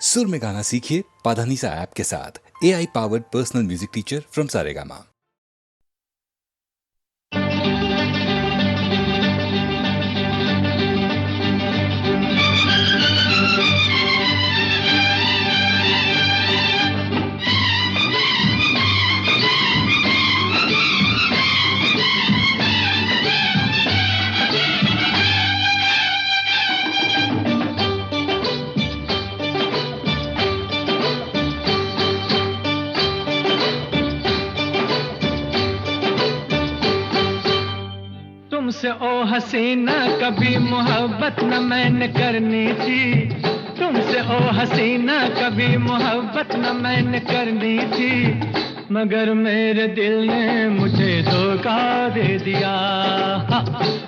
सुर में गाना सीखिए पाधानीसा ऐप के साथ। AI powered personal music teacher from Saregama. तुमसे ओ हसीना कभी मोहब्बत न मैंने करनी थी। तुमसे ओ हसीना कभी मोहब्बत न मैंने करनी थी, मगर मेरे दिल ने मुझे धोखा दे दिया।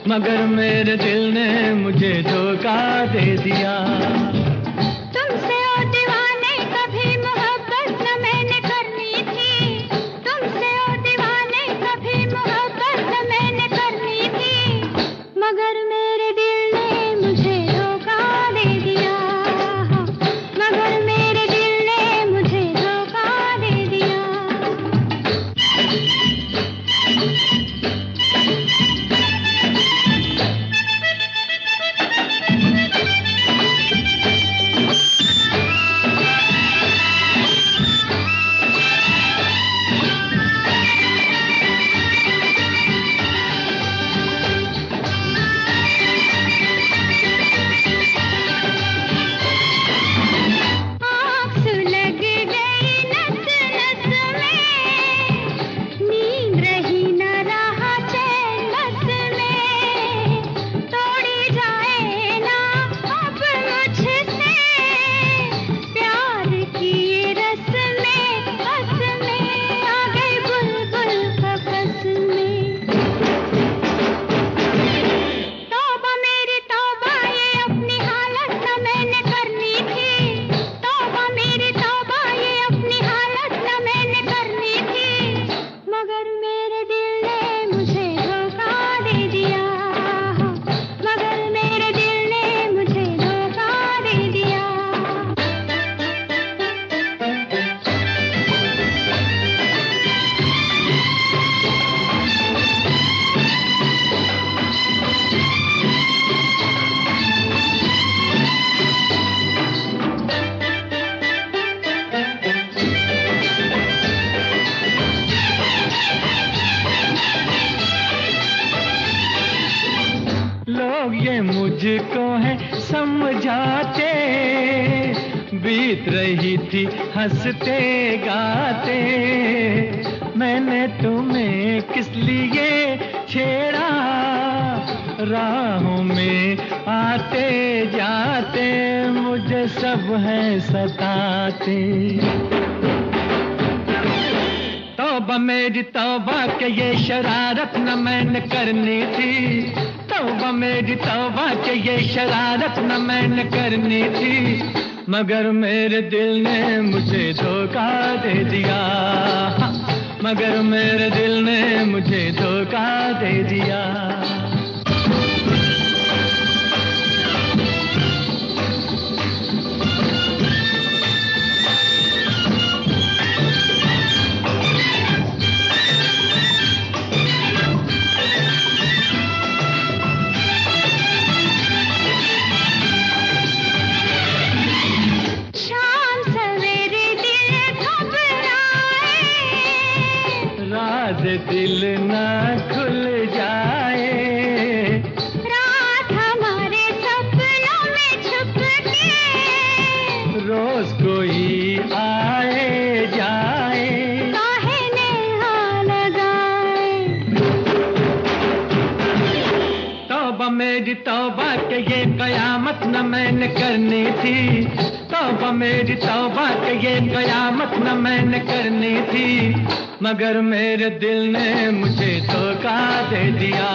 मगर मेरे दिल ने मुझे धोखा दे दिया। तुमसे ओ दीवाने कभी मोहब्बत न मैंने करनी थी। तुमसे ओ दीवाने कभी मोहब्बत न मैंने करनी थी, मगर मेरे दिल ने मुझे धोखा दे दिया। मगर मेरे दिल ने मुझे धोखा दे दिया। लोग ये मुझको है समझाते, बीत रही थी हंसते गाते। मैंने तुम्हें किस लिए छेड़ा, राहों में आते जाते मुझे सब है सताते। तौबा मेरी तौबा के ये शरारत न मैंने करनी थी। तौबा मेरी तौबा के ये शरारत न मैंने करनी थी, मगर मेरे दिल ने मुझे धोखा दे दिया। मगर मेरे दिल ने मुझे धोखा दे दिया। दिल ना खुल जाए, रात हमारे सपनों में छुप के रोज कोई आए जाए, काहे नेहा लगाए। तौबा मेरी तौबा के ये कयामत न मैंने करनी थी। तौबा मेरी तौबा के ये कयामत न मैंने करनी थी, मगर मेरे दिल ने मुझे धोखा दे दिया।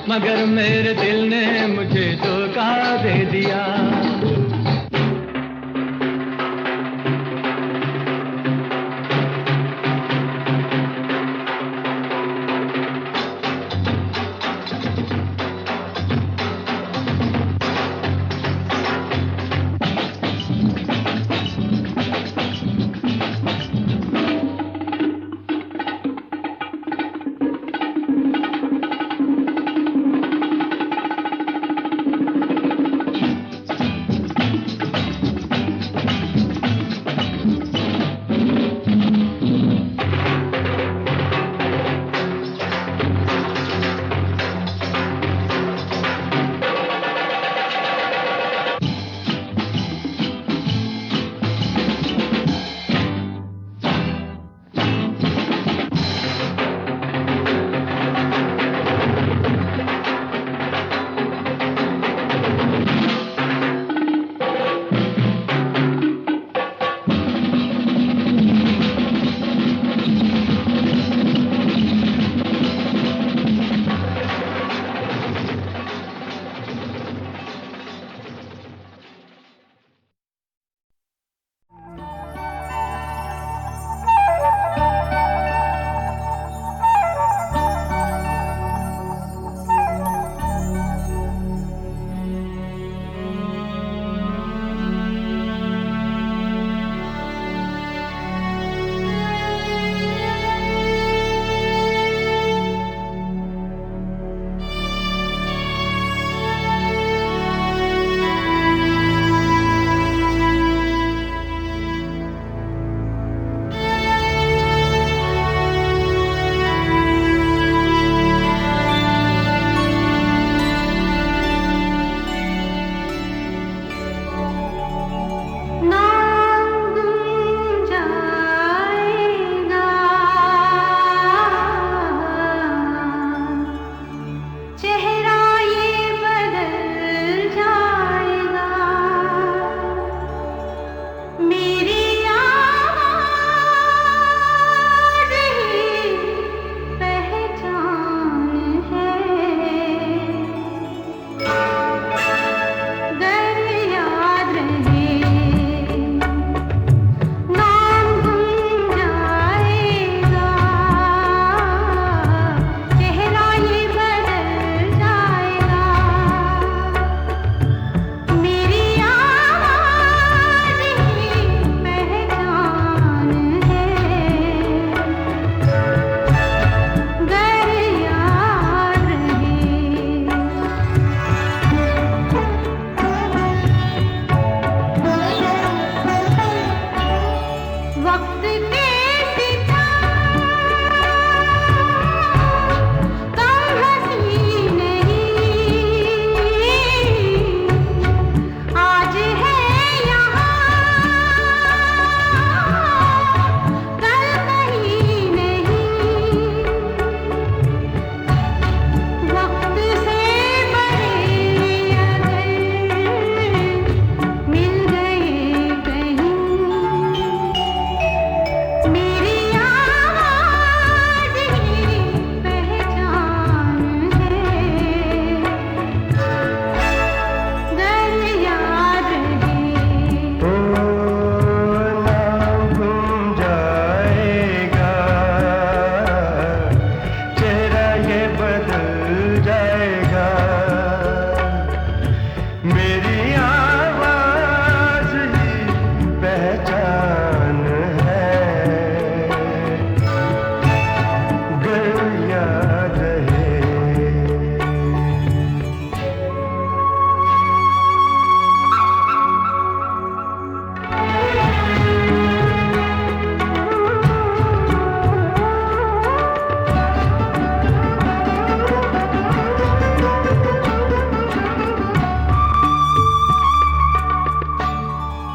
मगर मेरे दिल ने मुझे धोखा दे दिया।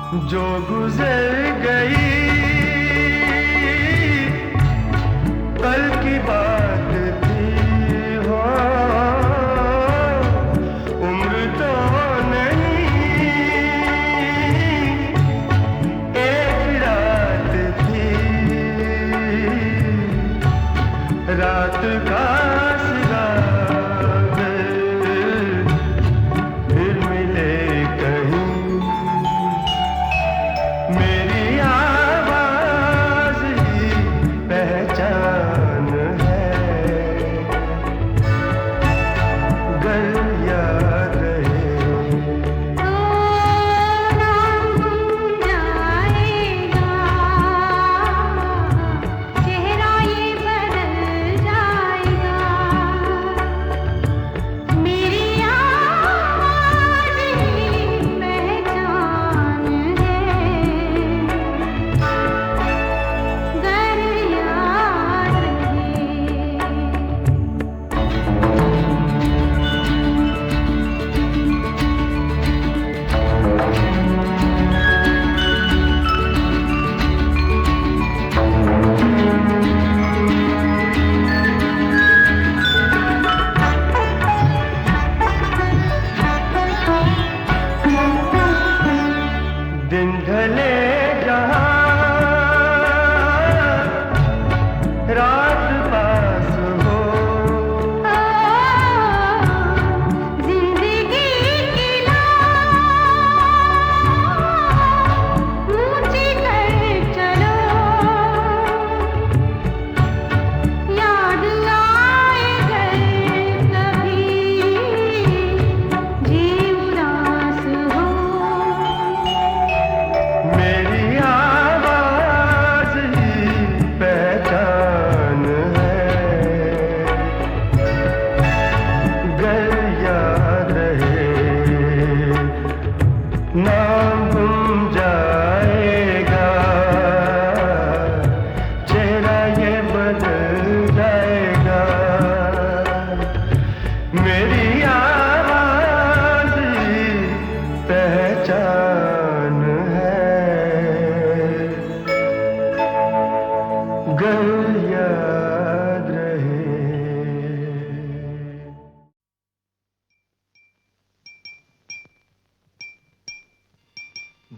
जो गुजर गई कल की बात थी हो, उम्र तो नहीं एक रात थी, रात का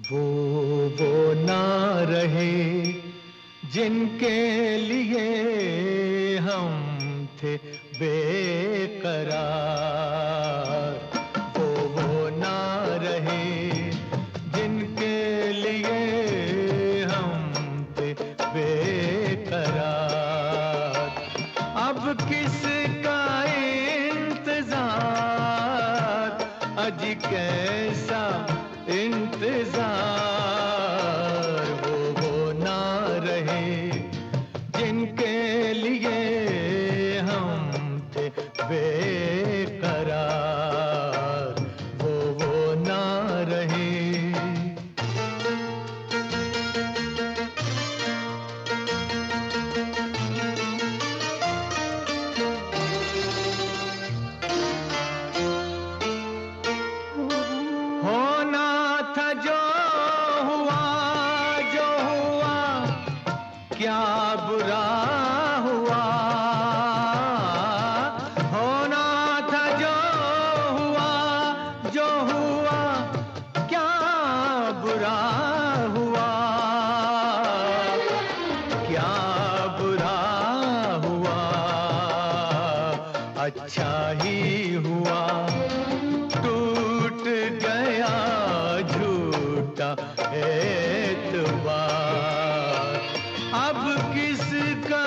वो ना रहे जिनके लिए हम थे बेकरार, वो ना रहे जिनके लिए हम थे बेकरार। अब किसका इंतजार, अजी कैसा इंतजार, वो ना रहे जिनके लिए हम थे बेकरार, वो ना रहे। होना था जो हुआ, क्या बुरा हुआ। होना था जो हुआ, क्या बुरा हुआ। क्या बुरा हुआ, अच्छा ही हुआ। टूट गया झूठा एतबार, अब किसका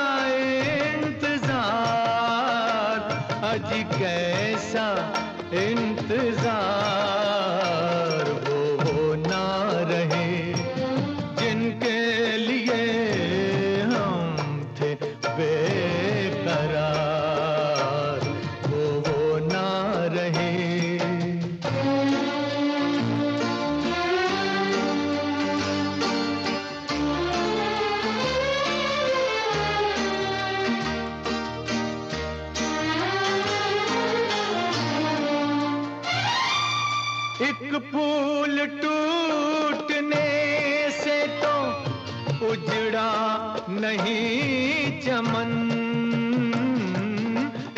नहीं चमन,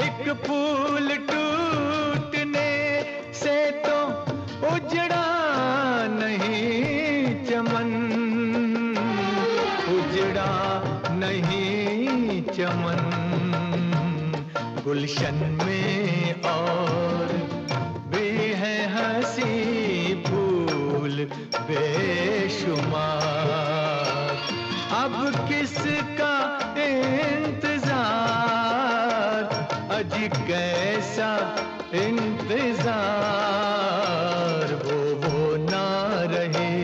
एक फूल टूटने से तो उजड़ा नहीं चमन, उजड़ा नहीं चमन। गुलशन में और भी है हंसी फूल बेशुमार, अब किसका इंतजार, अज कैसा इंतजार, वो ना रहे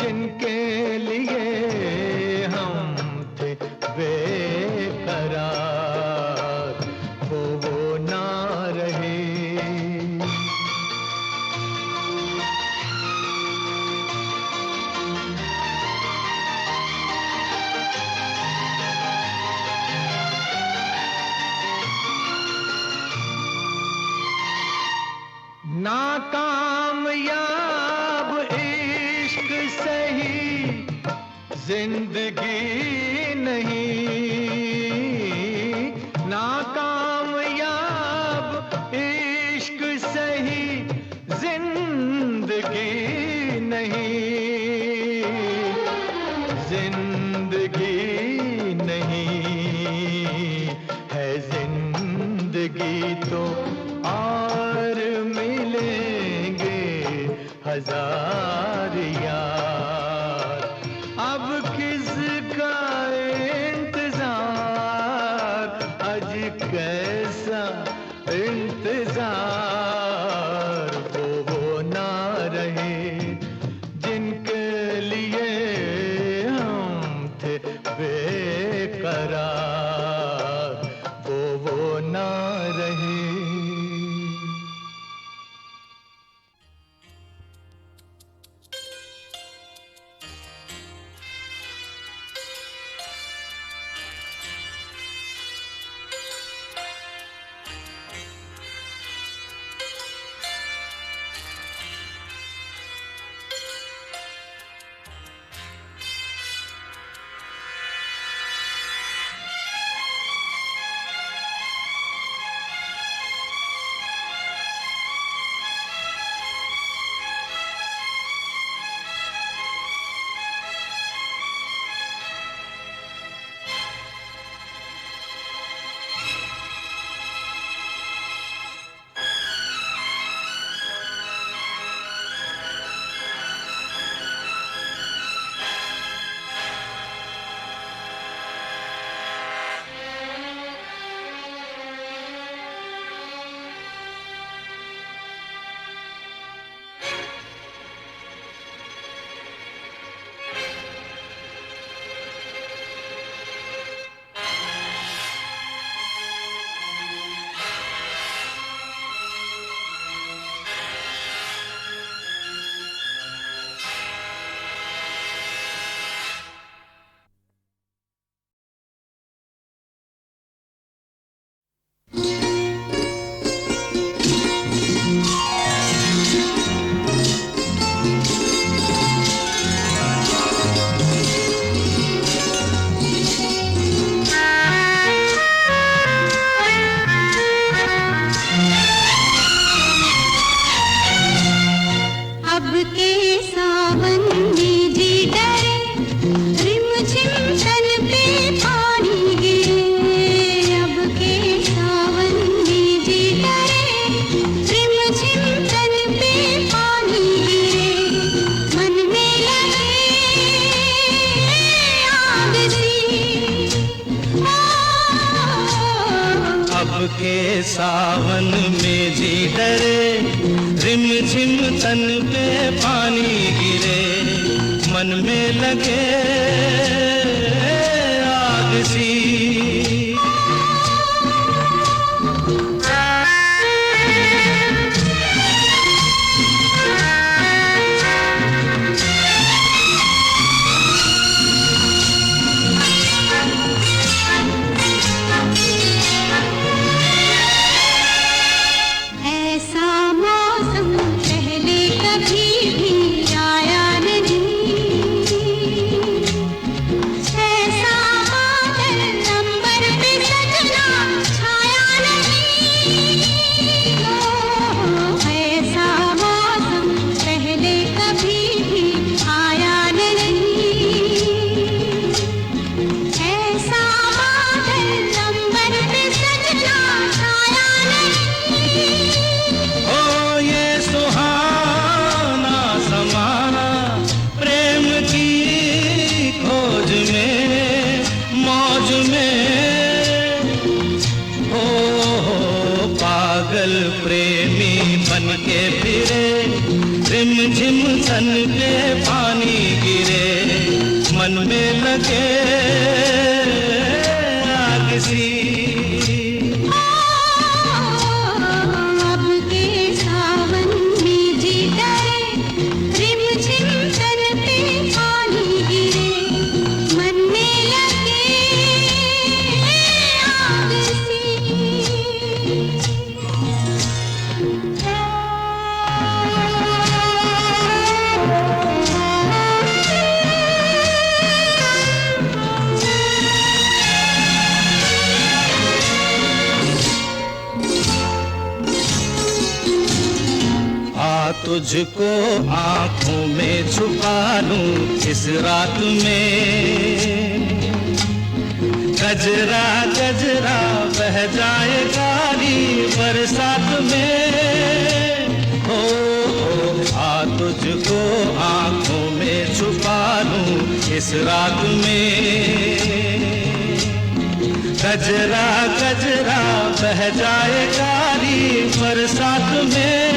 जिनके लिए हम थे बेकरार, वो ना रहे। नाकामयाब इश्क सही जिंदगी नहीं, नाकामयाब इश्क सही जिंदगी नहीं, जिंदगी नहीं है जिंदगी तो और मिलेंगे हजार यार, अब किसका इंतजार, आज कैसा इंतजार, वो ना रहे जिनके लिए हम थे बेकरार, वो ना रहे। के सावन में जी डरे, रिम झिम तन पे पानी गिरे, मन में लगे आग सी। लगे आग सी। अब के सावन में जी डरे, रिमझिम तन पे पानी गिरे, मन में लगे आग सी। तुझको आंखों में छुपा लूं इस रात में, गजरा गजरा बह जाए गाली बरसात में। हो आ तुझको आंखों में छुपा लूं इस रात में, गजरा गजरा बह जाए गाली बरसात में।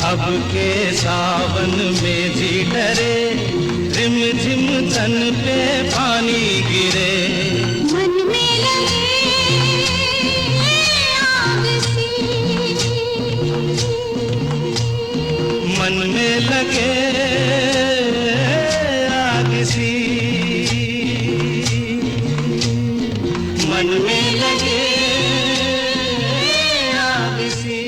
अब के सावन में जी डरे, रिमझिम तन पे पानी गिरे, मन में लगे आग सी। मन में लगे आग सी, मन में लगे आग सी।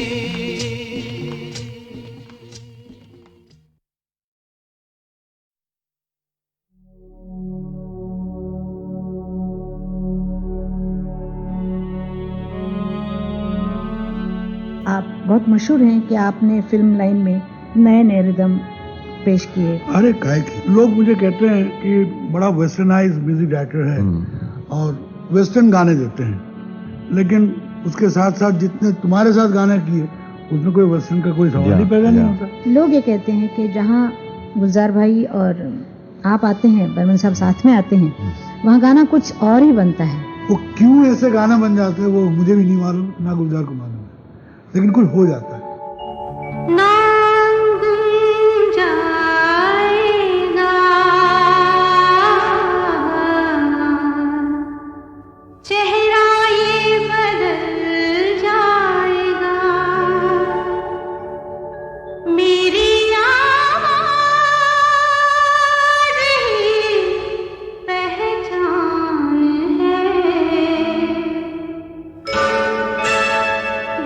आप बहुत मशहूर हैं कि आपने फिल्म लाइन में नए नए रिदम पेश किए। अरे काय की लोग मुझे कहते हैं कि बड़ा वेस्टर्नाइज म्यूजिक डायरेक्टर है और वेस्टर्न गाने देते हैं, लेकिन उसके साथ साथ जितने तुम्हारे साथ गाने किए उसमें कोई वेस्टर्न का कोई सवाल ही पैदा नहीं होता। लोग ये कहते हैं कि जहाँ गुलजार भाई और आप आते हैं, बर्मन साहब साथ में आते हैं, वहाँ गाना कुछ और ही बनता है। वो क्यों ऐसे गाना बन जाते हैं वो मुझे भी नहीं मालूम, ना गुलजार को मालूम है, लेकिन कुछ हो जाता है।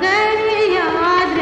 गर याद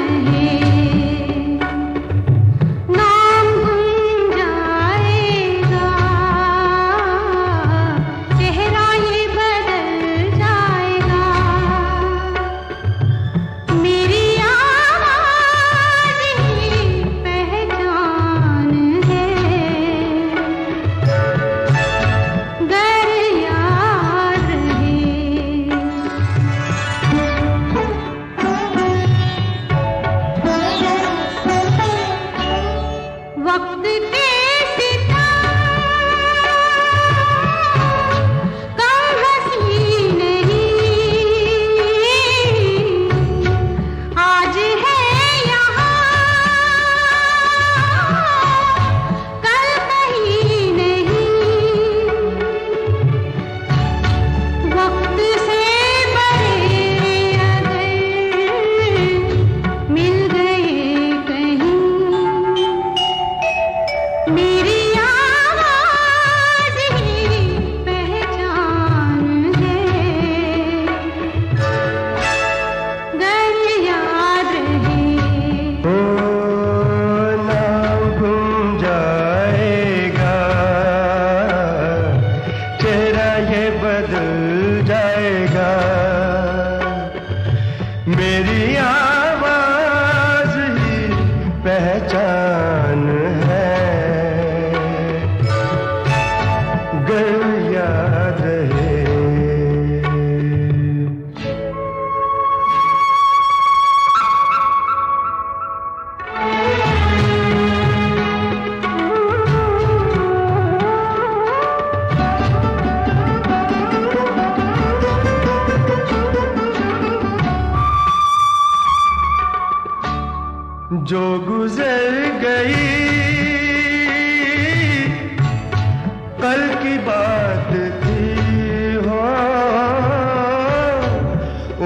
जो गुजर गई कल की बात थी हो,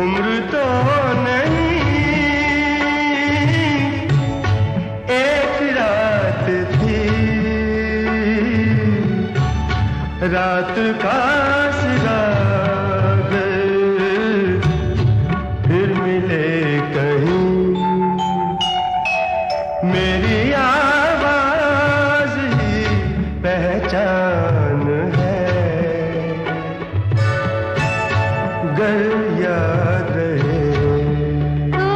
उम्र तो नहीं एक रात थी, रात का सिरागर फिर मिले कहीं, मेरी आवाज ही पहचान है, गर याद रहे तो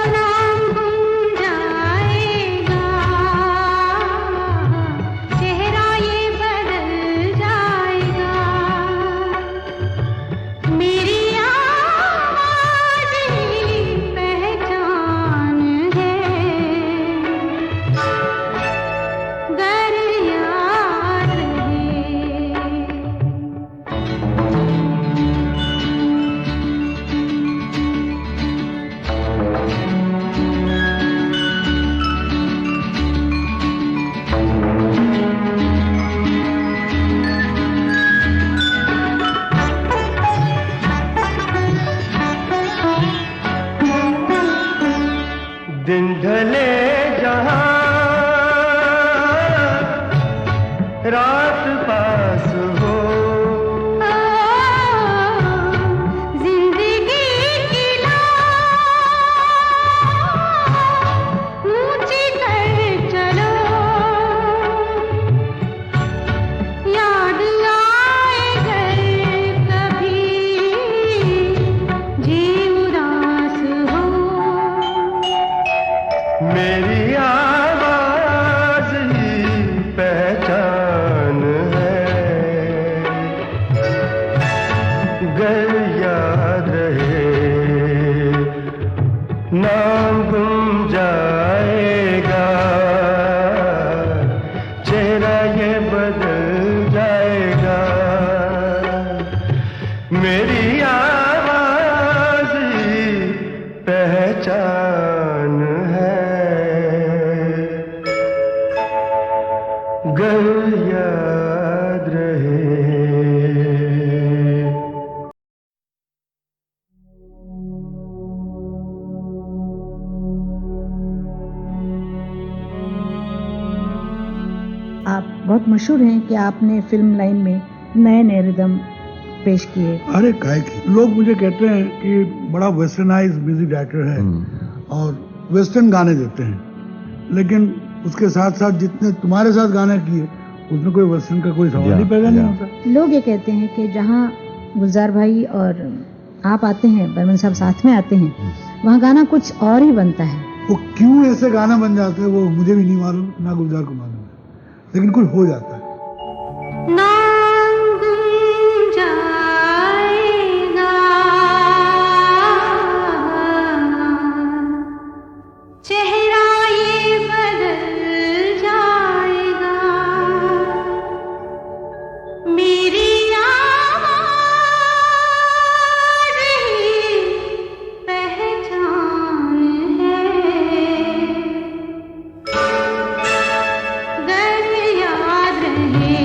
नाम गुम जाएगा, चेहरा ये बदल जाएगा, मेरी आवाज ही पहचान है, गर याद दिन ढले जहां रात पास हो, जिंदगी की लौ ऊंची कर चलो, याद आए घर कभी जी उदास हो, मेरी आवाज ही पहचान है, गर याद रहे नाम गुम जाएगा, चेहरा ये बदल जाएगा, मेरी आवाज ही पहचान है, गर याद रहे। आप बहुत मशहूर हैं कि आपने फिल्म लाइन में नए नए रिदम पेश किए। अरे काय की लोग मुझे कहते हैं कि बड़ा वेस्टर्नाइज म्यूजिक डायरेक्टर है और वेस्टर्न गाने देते हैं, लेकिन उसके साथ साथ जितने तुम्हारे साथ गाने किए उसमें कोई वेस्टर्न का कोई सवाल ही पैदा नहीं होता। लोग ये कहते हैं कि जहाँ गुलजार भाई और आप आते हैं, बर्मन साहब साथ में आते हैं, वहाँ गाना कुछ और ही बनता है। वो क्यों ऐसे गाना बन जाते हैं वो मुझे भी नहीं मालूम, ना गुलजार को मालूम है, लेकिन कुछ हो जाता है। नाम गुम जाएगा, चेहरा ये बदल जाएगा, मेरी आवाज ही पहचान है, गर याद रहे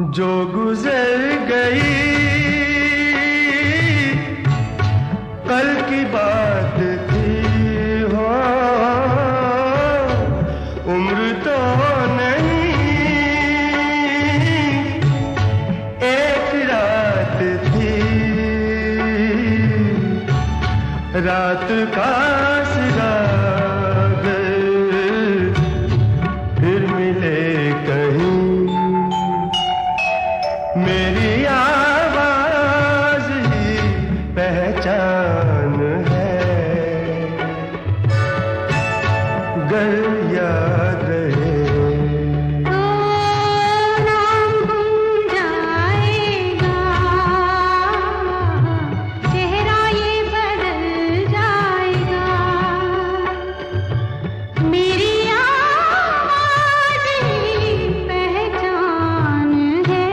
जो गुजर गई कल की बात थी हो, उम्र तो नहीं एक रात थी, रात का सिराग फिर मिले कहीं, मेरी आवाज ही पहचान है, गर याद रहे तो नाम गुम जाएगा, चेहरा ये बदल जाएगा, मेरी आवाज ही पहचान है,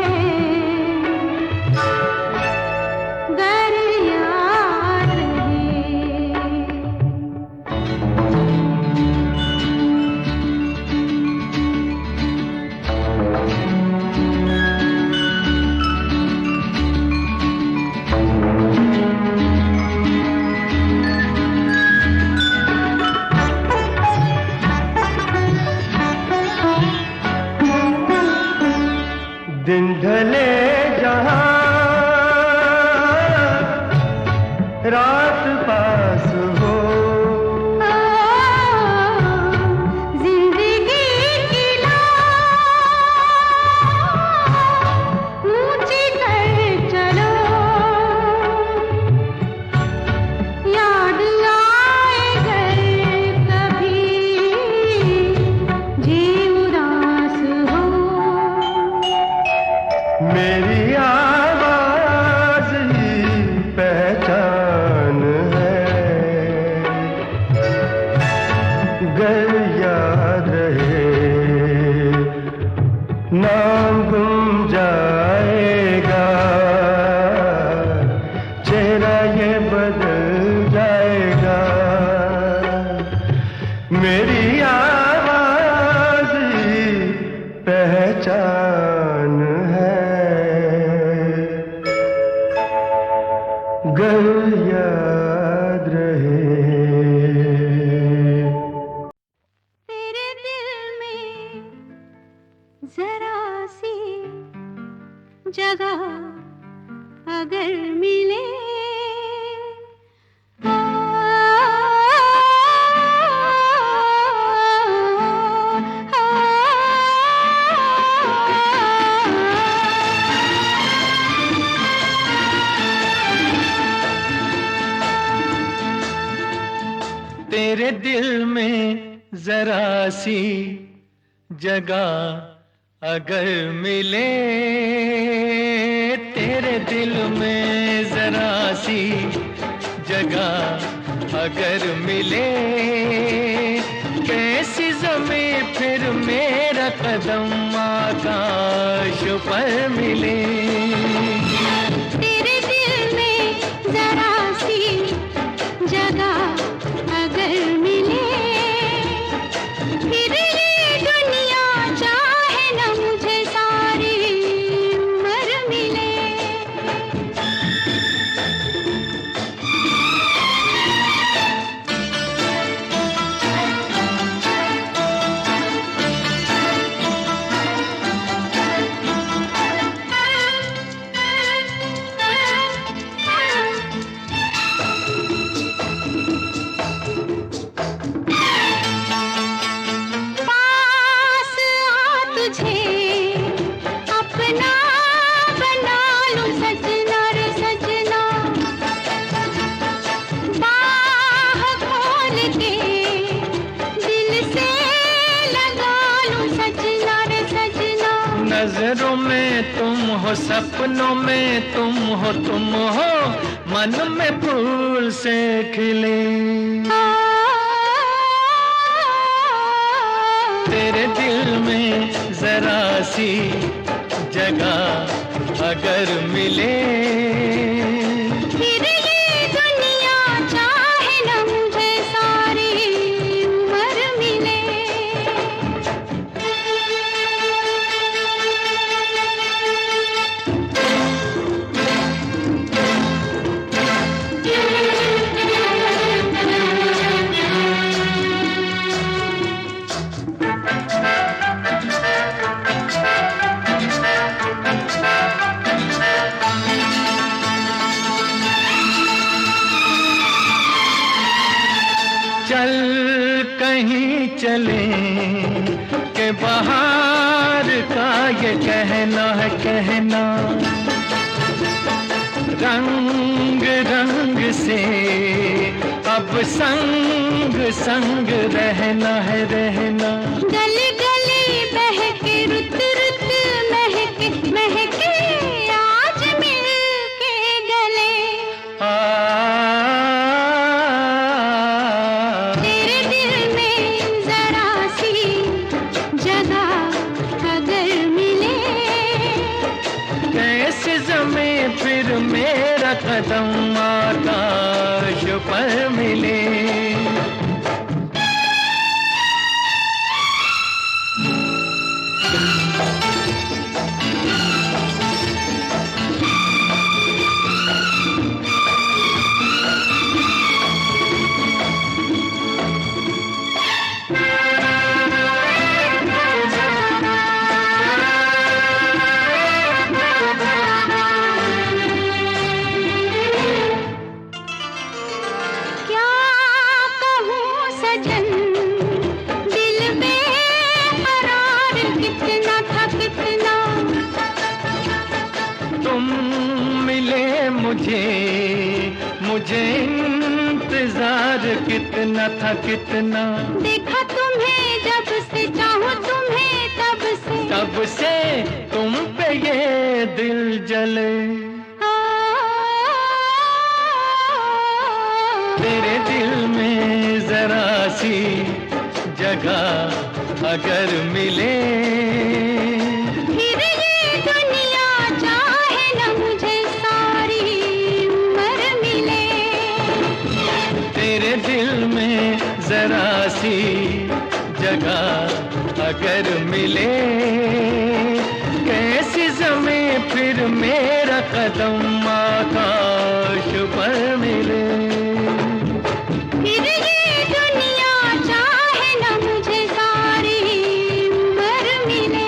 गर याद रहे। दिन ढले जहां रात पास हो, जिंदगी की नाव ऊंची कर चलो, याद आए घर कभी जी उदास हो, मेरी आवाज ही पहचान है, गर याद रहे नाम गुम जाएगा, चेहरा ये बदल जाएगा, मेरी आवाज ही पहचान है, गर याद रहे। तेरे दिल में जरा सी जगह अगर मिले, तेरे दिल में जरा सी जगह अगर मिले, तेरे दिल में जरा सी जगह अगर मिले, कैसी ज़मीं फिर मेरा कदम आकाश पर मिले। तेरे दिल में जरा सी जगह अगर मिले, फिर ये दुनिया चाहे न मुझे सारी उम्र मिले। नजरों में तुम हो, सपनों में तुम हो, मन में फूल से खिले। तेरे दिल में जरा सी जगह अगर मिले, फिर ये दुनिया चाहे न मुझे सारी उम्र मिले। चले के बाहर का ये कहना है कहना, रंग रंग से अब संग संग रहना है रहना। गली गली बहके रुत रुत महके महके आज मिल के गले। तेरे दिल में जरा सी जगह अगर मिले, कैसे जमे फिर मेरा कदम आकाश पर मिले। मुझे इंतजार कितना था कितना, देखा तुम्हें जब से चाहूं तुम्हें तब से तुम पे ये दिल जले। तेरे दिल में जरा सी जगह अगर मिले, फिर ये दुनिया चाहे न मुझे सारी उम्र मिले। तेरे दिल में जरा सी जगह अगर मिले, कैसी जमे फिर मेरा कदम आकाश पर मिले। फिर ये दुनिया चाहे न मुझे सारी उम्र मिले।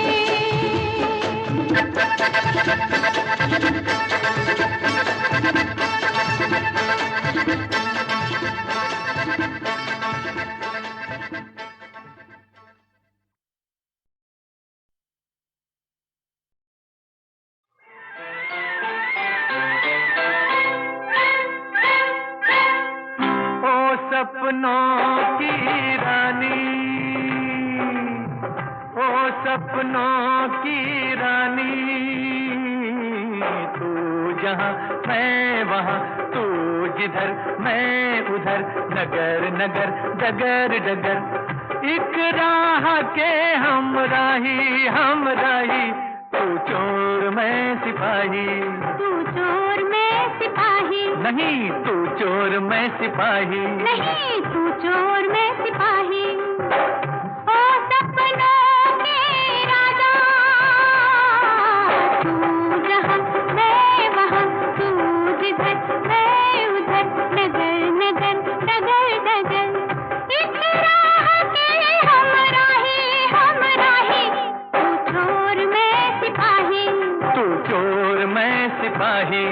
सपनों की रानी, ओ सपनों की रानी, तू जहाँ मैं वहाँ, तू जिधर मैं उधर, नगर नगर डगर डगर, एक राह के हमराही हमराही, तू चोर मैं सिपाही। तू चोर मैं सिपाही नहीं, तू चोर मैं सिपाही नहीं, तू चोर मैं सिपाही। ओ सपनों के राजा, तू जहाँ मैं वहाँ, तू जिधर मैं उधर, नगर नगर डगर डगर, एक राह के हमराही हमराही, तू चोर मैं सिपाही। तू चोर मैं सिपाही।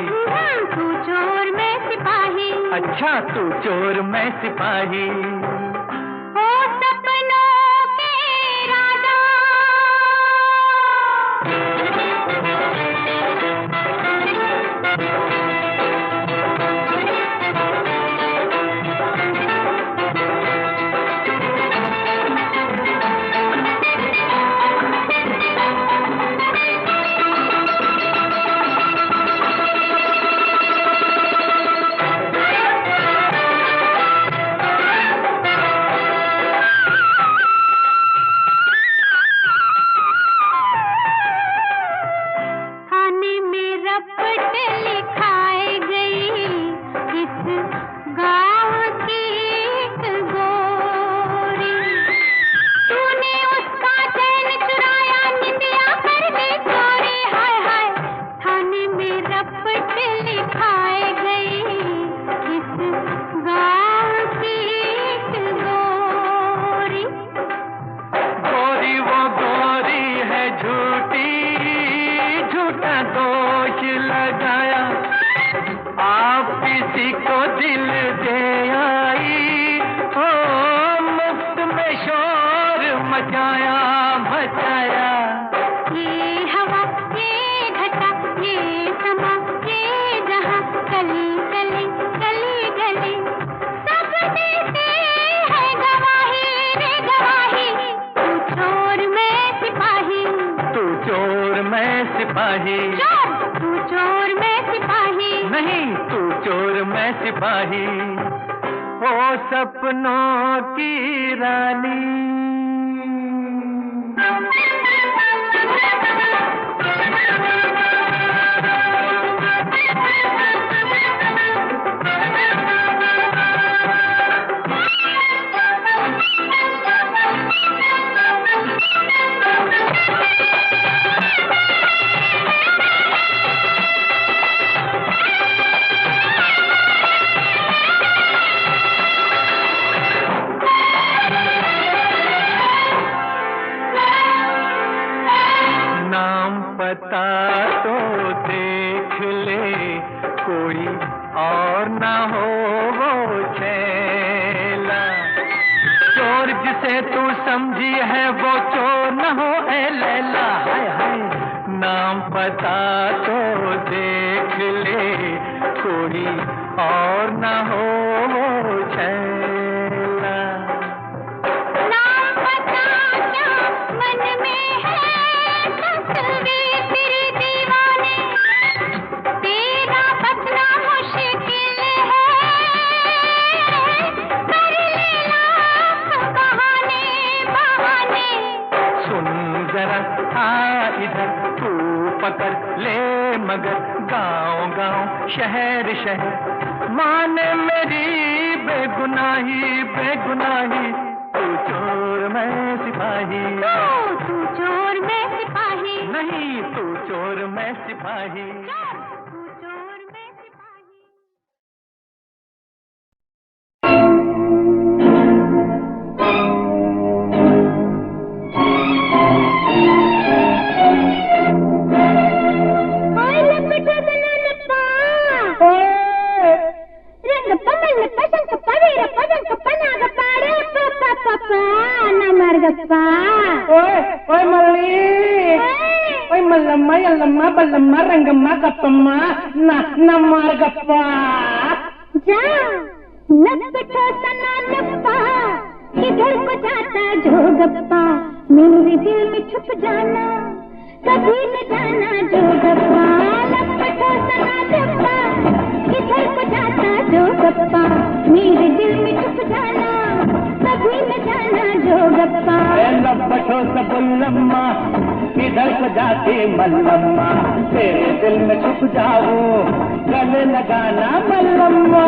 तू चोर मैं सिपाही। अच्छा, तू चोर मैं सिपाही। ओ सपनों के राजा, किसी को दिल दे आई, ओ मुफ्त में शोर सिपाही। तू चोर मैं सिपाही। नहीं तू चोर मैं सिपाही। ओ सपनों की रानी। पता तो देख ले कोई और ना हो वो छैला। चोर जिसे तू समझी है वो चोर न हो ए लैला। हाय हाय नाम पता तो देख ले कोई और ना हो वो छैला। नाम पता क्या मन में है तस्वीर तेरे दीवाने। तेरा बचना मुश्किल है कर लेना बहाने बहाने। सुन जरा आ इधर तू पकड़ ले मगर गाँव गाँव शहर शहर माने मेरी बेगुनाही बेगुनाही। तू चोर मैं सिपाही। तू चोर मैं सिपाही। नहीं तू चोर मैं सिपाही। तू चोर मैं सिपाही। ఓయ్ మల్లి ఓయ్ మల్లమ్మ ఎల్లమ్మ బల్లమ్మ రంగమ్మ గప్పమ్మ నా మార్గప్ప जा लपटो सना लप्पा किधर को जाता जो गप्पा। मेरे दिल में छुप जाना कभी न जाना जो गप्पा। लपटो सना लप्पा किधर को जाता जो गप्पा। मेरे दिल में छुप जाना कभी न जाना जो गप्पा। लपटो सबुल्लम्मा किधर को जाती मल्लम्मा। तेरे दिल में छुप जाऊं गले लगाना मल्लम्मा।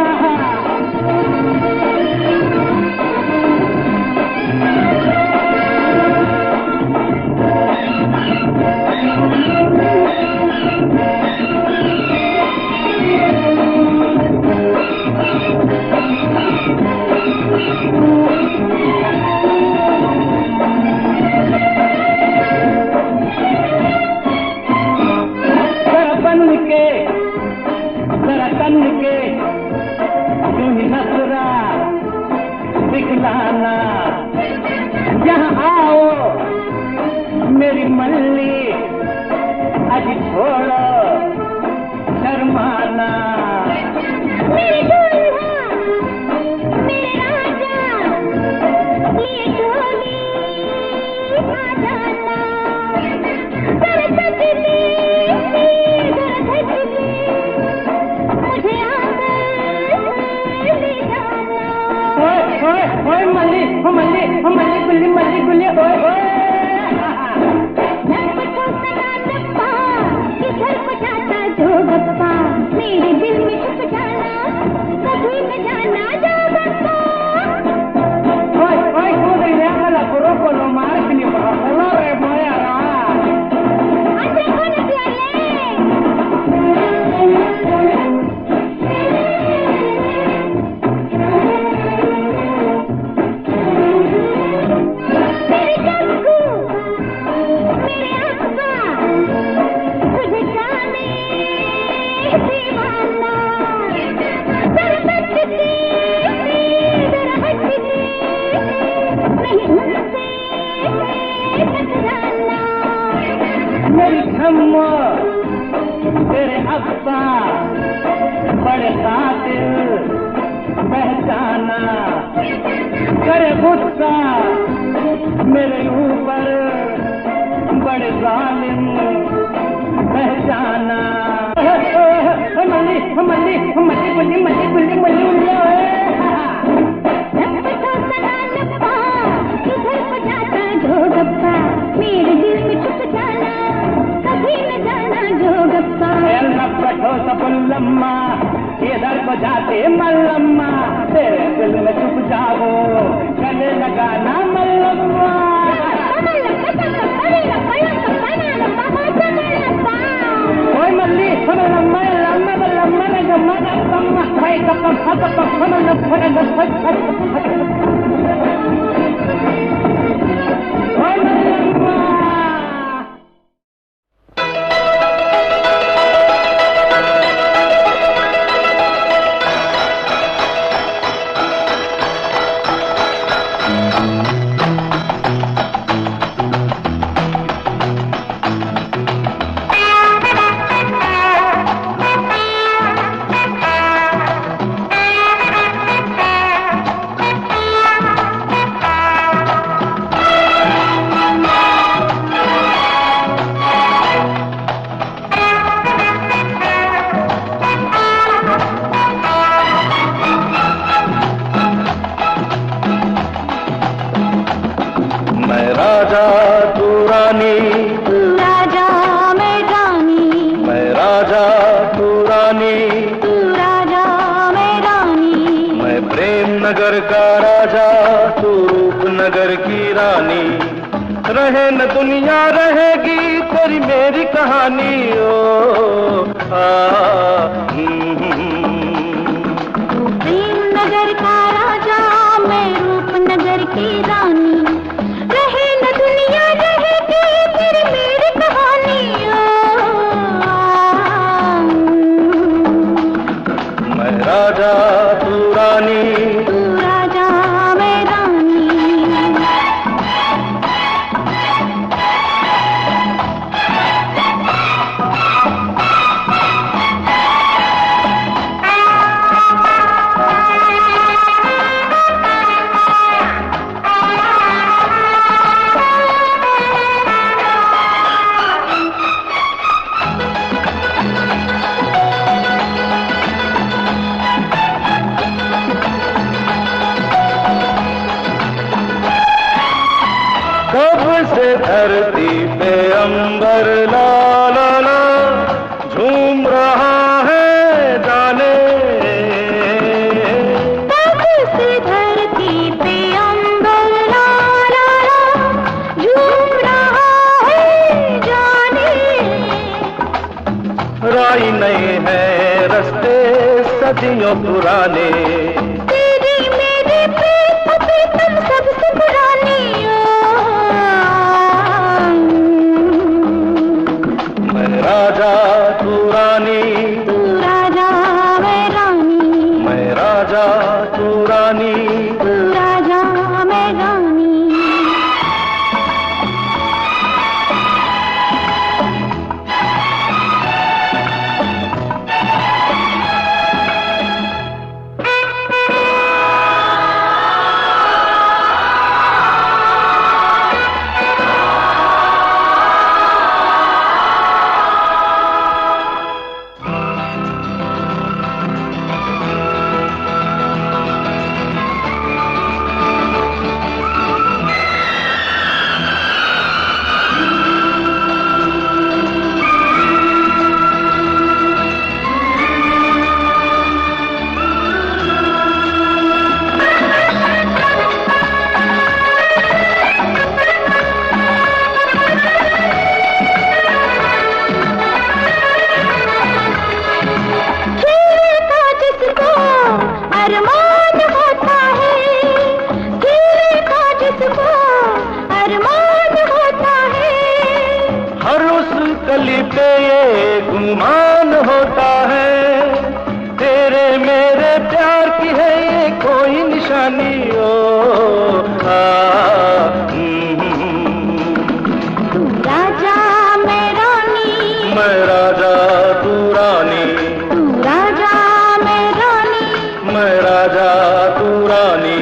जरा तन के तू ही नजरा दिखलाना। यहाँ आओ मेरी मल्ली आज छोड़ो शर्माना। मेरे दूल्हा मेरे राजा ये डोली आ जाना। जरा सजनी जरा सजनी मुझे आकर ले जाना। ओए मल्ली गुल्ली मल्ली गुल्ली ओए ओए। लपटो सना लप्पा किधर को जाता जो गप्पा। मेरे दिल में छुप जाना कभी न जाना जो गप्पा। ओए कूद गया कला करो कोलो मार के नहीं पड़ा कोलो रे मोया रा। अंदर कौन प्याले मेरे जग्गू मेरे अब्बा तुझे जाने दीवाना। जरा बचती जरा हटती नहीं उनसे टकराना। मेरी छम्मो तेरे अब्बा बड़े कातिल पहचाना। करे गुस्सा मेरे ऊपर बड़े जालिम पहचाना। मल्ली मल्ली मल्ली गुल्ली मल्ली गुल्ली मल्ली उल्ली मेरे दिल में छुप जाना, कभी न जाना जो गप्पा। बैठो सबुल्लम्मा, इधर को जाते मल्लम्मा, तेरे दिल में छुप जाओ, गले लगाना मल्लम्मा। ओए मल्ली मल्लम्मा लम्मा मल्लम्मा लगम्मा गप्पम्मा, भाई गप्पा गप्पा मल्लम्मा गप्पा। नगर का राजा तू रूपनगर की रानी, रहे न दुनिया रहेगी तेरी मेरी कहानी। ओ प्रेमनगर का राजा मैं रूपनगर की रानी, रहे न दुनिया रहेगी तेरी मेरी कहानी। मैं राजा तू रानी, धरती पे अंबर ला ला ला झूम रहा है जाने। तब से धरती पे अंबर ला ला ला झूम रहा है जाने। राई नहीं है रास्ते सदियों पुराने, तेरी मेरी प्रीतम सबसे पुरानी। राजा तू रानी, तू राजा मैं रानी, मैं राजा तू रानी, तू राजा मैं रानी। कली पे ये गुमान होता है, तेरे मेरे प्यार की है ये कोई निशानी। ओ तू राजा मैं रानी, मैं राजा तू रानी, तू राजा मैं रानी, मैं राजा तू रानी।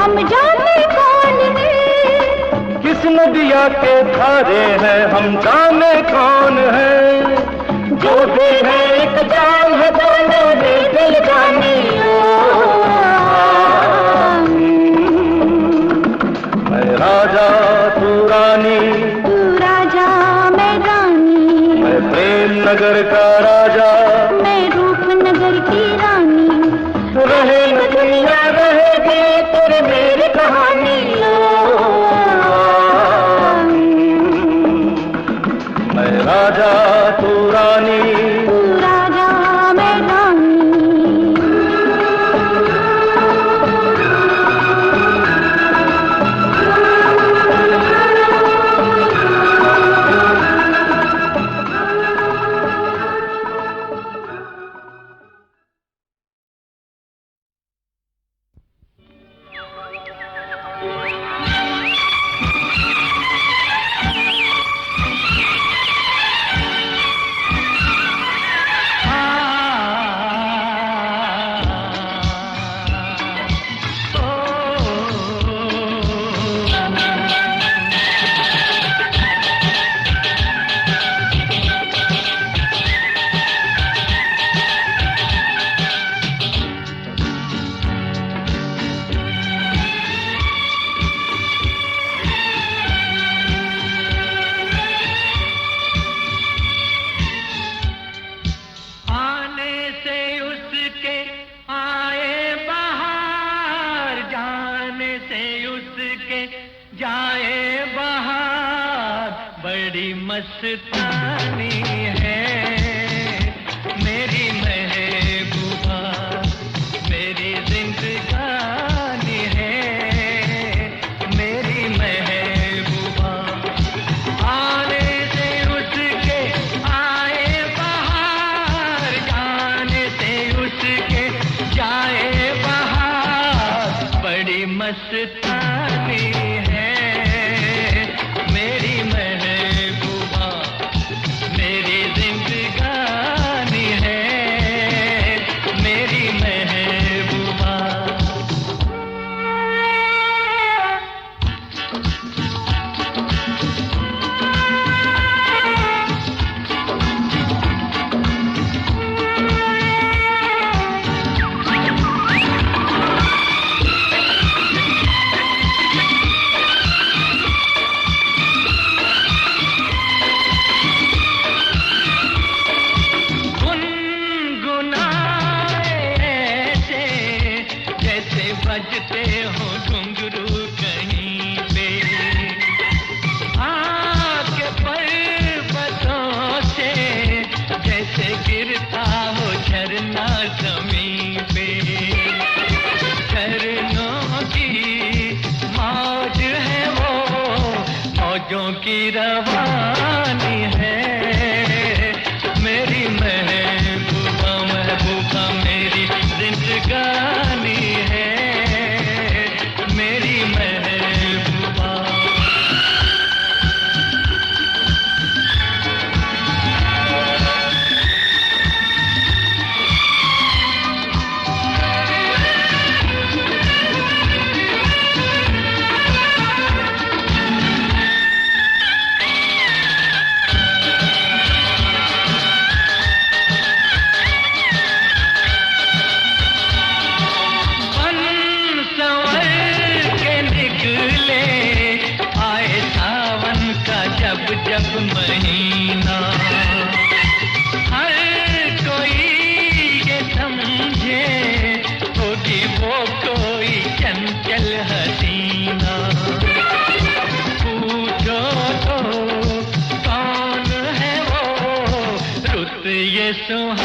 हम जाने कौन है। किस नदिया के धारे हैं हम जाने कौन है। जो भी है एक जान है दोनों में दिल जाने। मैं राजा तू रानी, तू राजा मैं रानी, मैं प्रेम नगर का राजा, मैं रूपनगर की रानी। रहे न दुनिया रहेगी तेरे मेरी कहानी। मैं राजा तू रानी, तू राजा मैं रानी। मस्तानी है मेरी महबूबा, मेरी जिंदगानी है मेरी महबूबा। आने से उसके आए बहार, जाने से उसके जाए बहार। बड़ी मस्तानी है मेरी महबूबा, मेरी जिंदगानी है मेरी महबूबा। बजते हो घुंघरू कहीं पे, आके पर्वतों से जैसे गिरता हो झरना जमीन पे। झरनों की मौज है वो, मौजों की रवानी है मेरी महबूबा, महबूबा मेरी जिंदगानी है मेरी महबूबा। जब महीना हर कोई ये समझे होगी वो कोई चंचल हसीना। पूछो तो कौन है वो रुत ये सुहाना।